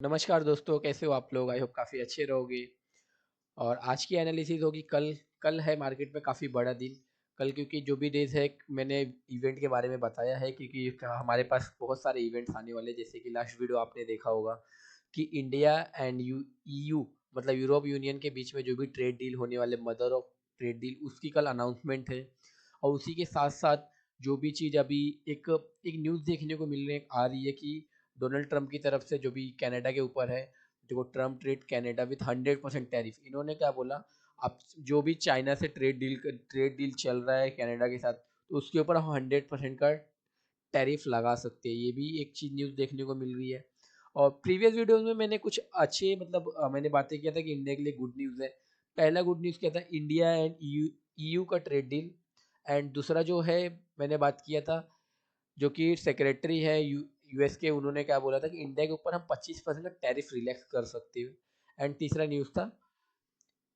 नमस्कार दोस्तों, कैसे हो आप लोग? आई होप काफ़ी अच्छे रहोगे। और आज की एनालिसिस होगी कल। कल है मार्केट में काफ़ी बड़ा दिन। कल क्योंकि जो भी डेज है मैंने इवेंट के बारे में बताया है, क्योंकि हमारे पास बहुत सारे इवेंट्स आने वाले हैं। जैसे कि लास्ट वीडियो आपने देखा होगा कि इंडिया एंड ईयू मतलब यूरोप यूनियन के बीच में जो भी ट्रेड डील होने वाले, मदर ऑफ ट्रेड डील, उसकी कल अनाउंसमेंट है। और उसी के साथ साथ जो भी चीज़ अभी एक एक न्यूज़ देखने को आ रही है कि डोनाल्ड ट्रंप की तरफ से जो भी कनाडा के ऊपर है, जो Trump trade Canada with 100% tariff. इन्होंने क्या बोला, अब जो भी चाइना से ट्रेड डील चल रहा है कनाडा के साथ, तो उसके ऊपर हम 100% का टैरिफ लगा सकते हैं। ये भी एक चीज़ न्यूज़ देखने को मिल रही है। और प्रीवियस वीडियोस में मैंने कुछ अच्छे मैंने बातें किया था कि इंडिया के लिए गुड न्यूज़ है। पहला गुड न्यूज़ क्या था, इंडिया एंड ईयू का ट्रेड डील। एंड दूसरा जो है, मैंने बात किया था जो कि सेक्रेटरी है यूएस के, उन्होंने क्या बोला था कि इंडिया के ऊपर हम 25% का टैरिफ रिलैक्स कर सकते हैं। एंड तीसरा न्यूज़ था,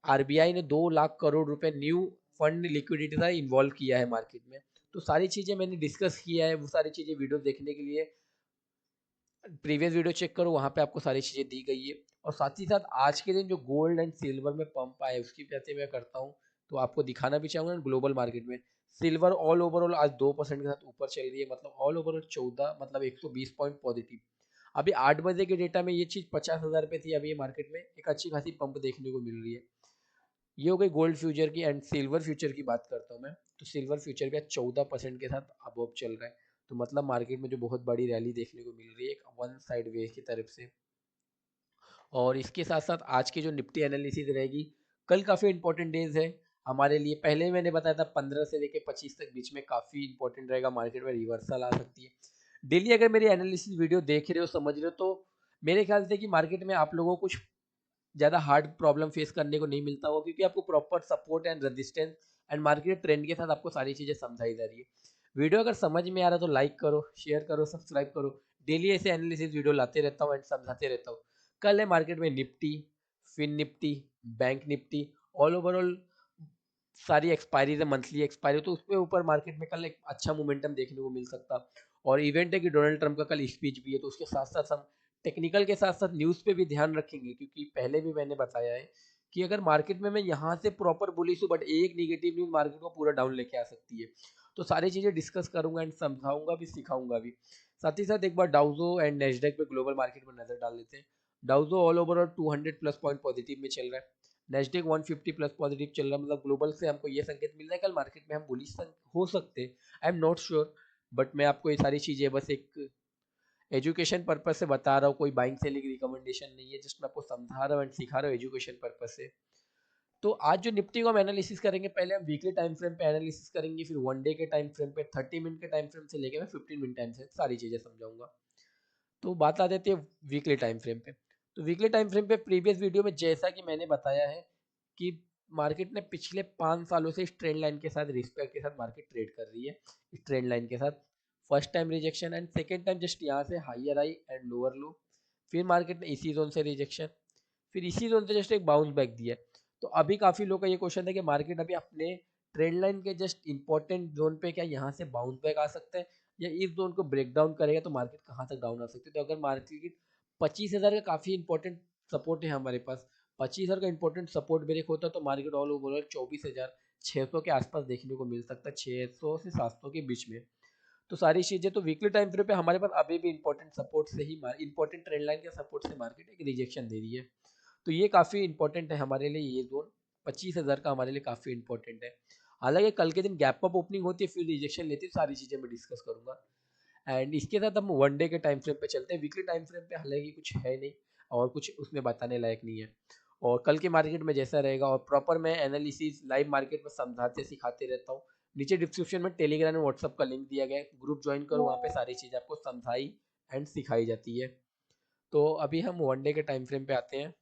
आरबीआई ने 2 लाख करोड़ रुपए न्यू फंड लिक्विडिटी का इन्वॉल्व किया है मार्केट में। तो सारी चीज़ें मैंने डिस्कस किया है। वो सारी चीज़ें वीडियो देखने के लिए प्रीवियस वीडियो चेक करो, वहाँ पे आपको सारी चीज़ें दी गई है। और साथ ही साथ आज के दिन जो गोल्ड एंड सिल्वर में पंप आए, उसकी वजह मैं करता हूँ, तो आपको दिखाना भी चाहूँगा। ग्लोबल मार्केट में सिल्वर ऑल ओवरऑल आज 2% के साथ ऊपर चल रही है, मतलब ऑल ओवरऑल 14 मतलब 120 पॉइंट पॉजिटिव। अभी 8 बजे के डेटा में ये चीज़ 50,000 पे थी। अभी ये मार्केट में एक अच्छी खासी पंप देखने को मिल रही है। ये हो गई गोल्ड फ्यूचर की। एंड सिल्वर फ्यूचर की बात करता हूँ मैं, तो सिल्वर फ्यूचर भी आज 14% के साथ अबव चल रहा है। तो मतलब मार्केट में जो बहुत बड़ी रैली देखने को मिल रही है एक वन साइड वे की तरफ से। और इसके साथ साथ आज की जो निफ्टी एनालिसिस रहेगी, कल काफ़ी इंपॉर्टेंट डेज है हमारे लिए। पहले ही मैंने बताया था 15 से लेकर 25 तक बीच में काफ़ी इंपॉर्टेंट रहेगा, मार्केट में रिवर्सल आ सकती है। डेली अगर मेरी एनालिसिस वीडियो देख रहे हो, समझ रहे हो, तो मेरे ख्याल से कि मार्केट में आप लोगों को कुछ ज़्यादा हार्ड प्रॉब्लम फेस करने को नहीं मिलता होगा, क्योंकि आपको proper support and resistance and market trend के साथ आपको सारी चीज़ें समझाई जा रही है। वीडियो अगर समझ में आ रहा है तो लाइक करो, शेयर करो, सब्सक्राइब करो। डेली ऐसे एनालिसिस वीडियो लाते रहता हूँ एंड समझाते रहता हूँ। कल है मार्केट में Nifty, fin Nifty, bank Nifty, all overall सारी एक्सपायरी है, मंथली एक्सपायरी, तो उसके ऊपर मार्केट में कल एक अच्छा मोमेंटम देखने को मिल सकता। और इवेंट है कि डोनाल्ड ट्रंप का कल स्पीच भी है, तो उसके साथ साथ हम टेक्निकल के साथ साथ न्यूज़ पे भी ध्यान रखेंगे, क्योंकि पहले भी मैंने बताया है कि अगर मार्केट में मैं यहाँ से प्रॉपर बुलिश हूँ, बट एक निगेटिव न्यूज़ मार्केट को पूरा डाउन लेके आ सकती है। तो सारी चीज़ें डिस्कस करूंगा एंड समझाऊंगा भी, सिखाऊंगा भी। साथ ही साथ एक बार डाउजो एंड नेस्डैक पे ग्लोबल मार्केट में नजर डाल लेते हैं। Dow Jones all over 200 plus point positive में चल रहा है। नेस्डेक 150 प्लस पॉजिटिव चल रहा है, मतलब ग्लोबल से हमको ये संकेत मिल रहा है कल मार्केट में हम बुलिश हो सकते हैं। I am not sure, but मैं आपको ये सारी चीज़ें बस एक एजुकेशन पर्पज से बता रहा हूँ। कोई बाइंग सेलिंग रिकमेंडेशन नहीं है, जस्ट मैं आपको समझा रहा हूँ एंड सिखा रहा हूँ एजुकेशन पर्पज से। तो आज जो निफ्टी को हम एनालिसिस करेंगे, पहले हम वीकली टाइम फ्रेम पे एनालिसिस करेंगे, फिर वन डे के टाइम फ्रेम पे, 30 मिनट के टाइम फ्रेम से लेकर मैं 15 मिनट टाइम फ्रेम सारी चीज़ें समझाऊंगा। तो बात आ जाती है वीकली टाइम फ्रेम पे। तो वीकली टाइम फ्रेम पे प्रीवियस वीडियो में जैसा कि मैंने बताया है कि मार्केट ने पिछले 5 सालों से इस ट्रेंड लाइन के साथ, रिस्पेक्ट के साथ मार्केट ट्रेड कर रही है। इस ट्रेंड लाइन के साथ first time rejection and second time just यहाँ से हाइयर हाई एंड लोअर लो, फिर मार्केट ने इसी जोन से रिजेक्शन, फिर इसी जोन से जस्ट एक बाउंस बैक दिया है। तो अभी काफ़ी लोग का ये क्वेश्चन है कि मार्केट अभी अपने ट्रेंड लाइन के जस्ट इंपॉर्टेंट जोन पे क्या यहाँ से बाउंस बैक आ सकता है, या इस जोन को ब्रेक डाउन करेगा तो मार्केट कहाँ तक डाउन आ सकती है। तो अगर मार्केट 25,000 का काफ़ी इंपॉर्टेंट सपोर्ट है हमारे पास, 25,000 का इंपॉर्टेंट सपोर्ट ब्रेक होता है तो मार्केट ऑल ओवर 24,600 के आसपास देखने को मिल सकता है, 600 से 700 के बीच में। तो सारी चीज़ें तो वीकली टाइम फ्रेम पे हमारे पास अभी भी इंपॉर्टेंट सपोर्ट से ही, इंपॉर्टेंट ट्रेंड लाइन के सपोर्ट से मार्केट एक रिजेक्शन दे रही है। तो ये काफ़ी इंपॉर्टेंट है हमारे लिए, ये जोन 25,000 का हमारे लिए काफ़ी इंपॉर्टेंट है। हालांकि कल के दिन गैप अप ओपनिंग होती है, फिर रिजेक्शन लेती है, सारी चीज़ें मैं डिस्कस करूंगा। एंड इसके साथ हम वन डे के टाइम फ्रेम पे चलते हैं। वीकली टाइम फ्रेम पे हालांकि कुछ है नहीं और कुछ उसमें बताने लायक नहीं है। और कल के मार्केट में जैसा रहेगा, और प्रॉपर मैं एनालिसिस लाइव मार्केट में समझाते सिखाते रहता हूँ। नीचे डिस्क्रिप्शन में टेलीग्राम और व्हाट्सअप का लिंक दिया गया है, ग्रुप ज्वाइन करो, वहाँ पे सारी चीज़ आपको समझाई एंड सिखाई जाती है। तो अभी हम वन डे के टाइम फ्रेम पे आते हैं।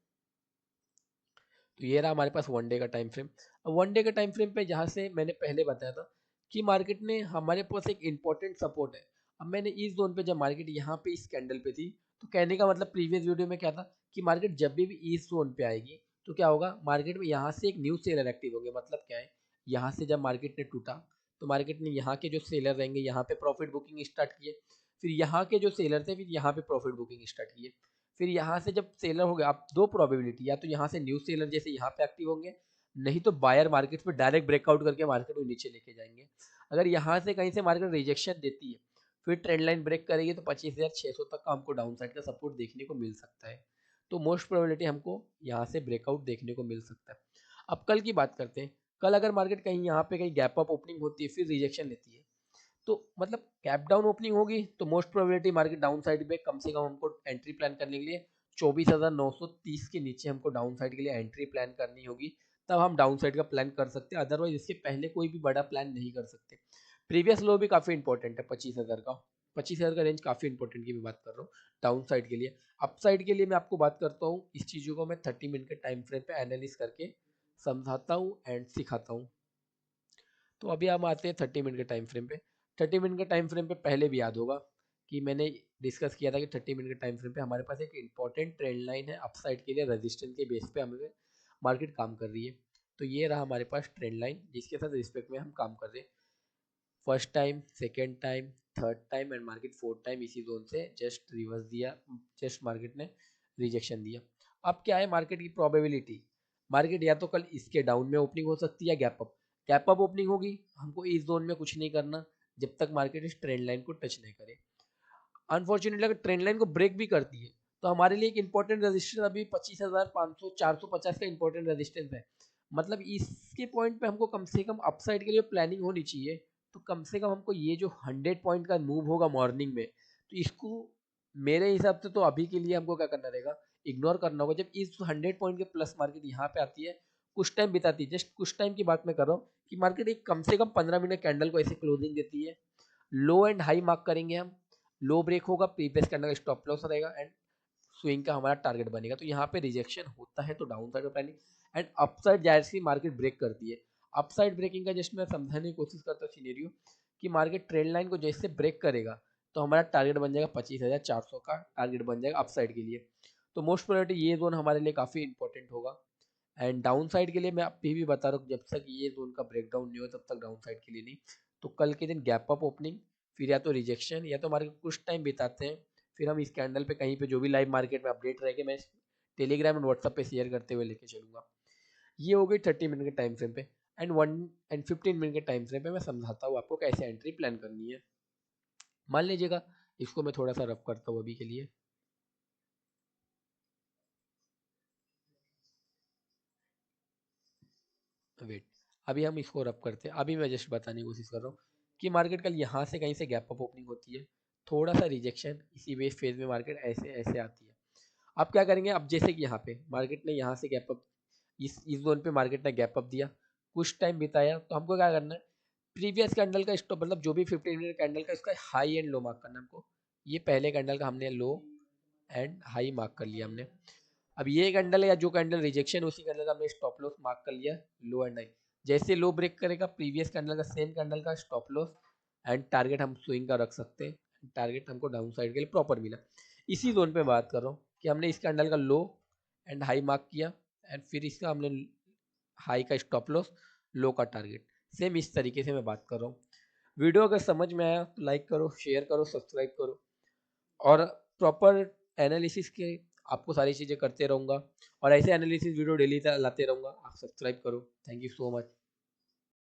तो ये रहा हमारे पास वन डे का टाइम फ्रेम। अब वन डे के टाइम फ्रेम पे जहाँ से मैंने पहले बताया था कि मार्केट ने हमारे पास एक इंपॉर्टेंट सपोर्ट है। अब मैंने इस जोन पे, जब मार्केट यहाँ पे इस कैंडल पे थी, तो कहने का मतलब प्रीवियस वीडियो में क्या था कि मार्केट जब भी इस जोन पे आएगी तो क्या होगा, मार्केट में यहाँ से एक न्यू सेलर एक्टिव होंगे। मतलब क्या है, यहाँ से जब मार्केट ने टूटा तो मार्केट ने यहाँ के जो सेलर रहेंगे यहाँ पे प्रॉफिट बुकिंग स्टार्ट किए, फिर यहाँ के जो सेलर थे फिर यहाँ पे प्रॉफिट बुकिंग स्टार्ट किए, फिर यहाँ से जब सेलर हो गया, आप दो प्रोबेबिलिटी, या तो यहाँ से न्यू सेलर जैसे यहाँ पे एक्टिव होंगे, नहीं तो बायर मार्केट पे डायरेक्ट ब्रेकआउट करके मार्केट को नीचे लेके जाएंगे। अगर यहाँ से कहीं से मार्केट रिजेक्शन देती है, फिर ट्रेंड लाइन ब्रेक करेगी, तो 25,600 तक का हमको डाउन साइड का सपोर्ट देखने को मिल सकता है। तो मोस्ट प्रोबेबिलिटी हमको यहाँ से ब्रेकआउट देखने को मिल सकता है। अब कल की बात करते हैं। कल अगर मार्केट कहीं यहाँ पे कहीं गैप अप ओपनिंग होती है, फिर रिजेक्शन लेती है, तो मतलब कैप डाउन ओपनिंग होगी, तो most probability market down side पे कम से कम हमको एंट्री प्लान करने के लिए 24,930 के नीचे हमको डाउन साइड के लिए एंट्री प्लान करनी होगी, तब हम डाउन साइड का प्लान कर सकते हैं। अदरवाइज इसके पहले कोई भी बड़ा प्लान नहीं कर सकते। प्रीवियस लो भी काफ़ी इंपॉर्टेंट है 25,000 का। 25,000 का रेंज काफ़ी इंपॉर्टेंट की मैं बात कर रहा हूँ डाउन साइड के लिए। अप साइड के लिए मैं आपको बात करता हूँ, इस चीज़ों को मैं 30 मिनट के टाइम फ्रेम पे एनालिस करके समझाता हूँ एंड सिखाता हूँ। तो अभी हम आते हैं 30 मिनट के टाइम फ्रेम पे। 30 मिनट के टाइम फ्रेम पे पहले भी याद होगा कि मैंने डिस्कस किया था कि 30 मिनट के टाइम फ्रेम पे हमारे पास एक इंपॉर्टेंट ट्रेंड लाइन है अपसाइड के लिए, रेजिस्टेंस के बेस पे हमें मार्केट काम कर रही है। तो ये रहा हमारे पास ट्रेंड लाइन, जिसके साथ रिस्पेक्ट में हम काम कर रहे हैं। First time, second time, third time and market fourth time इसी जोन से जस्ट रिवर्स दिया, जस्ट मार्केट ने रिजेक्शन दिया। अब क्या है मार्केट की प्रोबेबिलिटी, मार्केट या तो कल इसके डाउन में ओपनिंग हो सकती है, गैप अप ओपनिंग होगी। हमको इस जोन में कुछ नहीं करना जब तक मार्केट इस ट्रेंड लाइन को टच नहीं करे। अनफॉर्चुनेटली अगर ट्रेंड लाइन को ब्रेक भी करती है, तो हमारे लिए एक इंपॉर्टेंट रेजिस्टेंस अभी 25,500 450 का इंपॉर्टेंट रेजिस्टेंस है। मतलब इसके पॉइंट पे हमको कम से कम अपसाइड के लिए प्लानिंग होनी चाहिए। तो कम से कम हमको ये जो 100 पॉइंट का मूव होगा मॉर्निंग में, तो इसको मेरे हिसाब से तो अभी के लिए हमको क्या करना रहेगा, इग्नोर करना होगा। जब इस 100 पॉइंट के प्लस मार्केट यहाँ पे आती है, कुछ टाइम बिताती है, जस्ट कुछ टाइम की बात मैं कर रहा हूँ कि मार्केट एक कम से कम 15 मिनट कैंडल को ऐसे क्लोजिंग देती है, लो एंड हाई मार्क करेंगे हम, लो ब्रेक होगा, प्रीवियस कैंडल का स्टॉप लॉस रहेगा एंड स्विंग का हमारा टारगेट बनेगा। तो यहाँ पे रिजेक्शन होता है तो डाउन साइड में प्लानिंग, एंड अपसाइड जाहिर सी मार्केट ब्रेक करती है। अपसाइड ब्रेकिंग का जस्ट मैं समझाने की कोशिश करता हूँ सिनेरियो कि मार्केट ट्रेंड लाइन को जैसे ब्रेक करेगा, तो हमारा टारगेट बन जाएगा 25,400 का टारगेट बन जाएगा अपसाइड के लिए। तो मोस्ट प्रोबेबिलिटी ये जोन हमारे लिए काफ़ी इंपॉर्टेंट होगा। एंड डाउन साइड के लिए मैं अभी भी बता रहा हूँ, जब तक ये जोन का ब्रेकडाउन नहीं हो तब तक डाउन साइड के लिए नहीं। तो कल के दिन गैप अप ओपनिंग, फिर या तो रिजेक्शन, या तो मार्केट कुछ टाइम बिताते हैं, फिर हम इस कैंडल पे कहीं पे जो भी लाइव मार्केट में अपडेट रहेगा मैं टेलीग्राम एंड व्हाट्सएप पे शेयर करते हुए लेके चलूंगा। ये हो गई 30 मिनट के टाइम फ्रेम पे। एंड 15 मिनट के टाइम फ्रेम पे मैं समझाता हूँ आपको कैसे एंट्री प्लान करनी है। मान लीजिएगा इसको मैं थोड़ा सा रफ करता हूँ अभी के लिए। वेट, अभी हम इसको रब करते हैं। अभी मैं जस्ट बताने की कोशिश कर रहा हूँ कि मार्केट कल यहाँ से कहीं से गैप अप ओपनिंग होती है, थोड़ा सा रिजेक्शन, इसी वेव फेज में मार्केट ऐसे ऐसे आती है। अब क्या करेंगे, अब जैसे कि यहाँ पे मार्केट ने यहाँ से गैप अप, इस जोन पे मार्केट ने गैप अप दिया, कुछ टाइम बिताया, तो हमको क्या करना है, प्रीवियस कैंडल का स्टॉप, मतलब जो भी 15 मिनट कैंडल का इसका हाई एंड लो मार्क करना है हमको। ये पहले कैंडल का हमने लो एंड हाई मार्क कर लिया हमने। अब ये कैंडल है या जो कैंडल रिजेक्शन, उसी कैंडल का हमने स्टॉप लॉस मार्क कर लिया, लो एंड हाई। जैसे लो ब्रेक करेगा प्रीवियस कैंडल का सेम कैंडल का स्टॉप लॉस एंड टारगेट हम स्विंग का रख सकते हैं। टारगेट हमको डाउन साइड के लिए प्रॉपर मिला। इसी जोन पे बात कर रहा हूँ कि हमने इस कैंडल का लो एंड हाई मार्क किया, एंड फिर इसका हमने हाई का स्टॉप लॉस, लो का टारगेट, सेम इस तरीके से मैं बात कर रहा हूँ। वीडियो अगर समझ में आया तो लाइक करो, शेयर करो, सब्सक्राइब करो, और प्रॉपर एनालिसिस के आपको सारी चीज़ें करते रहूँगा, और ऐसे एनालिसिस वीडियो डेली लाते रहूँगा। आप सब्सक्राइब करो। Thank you so much.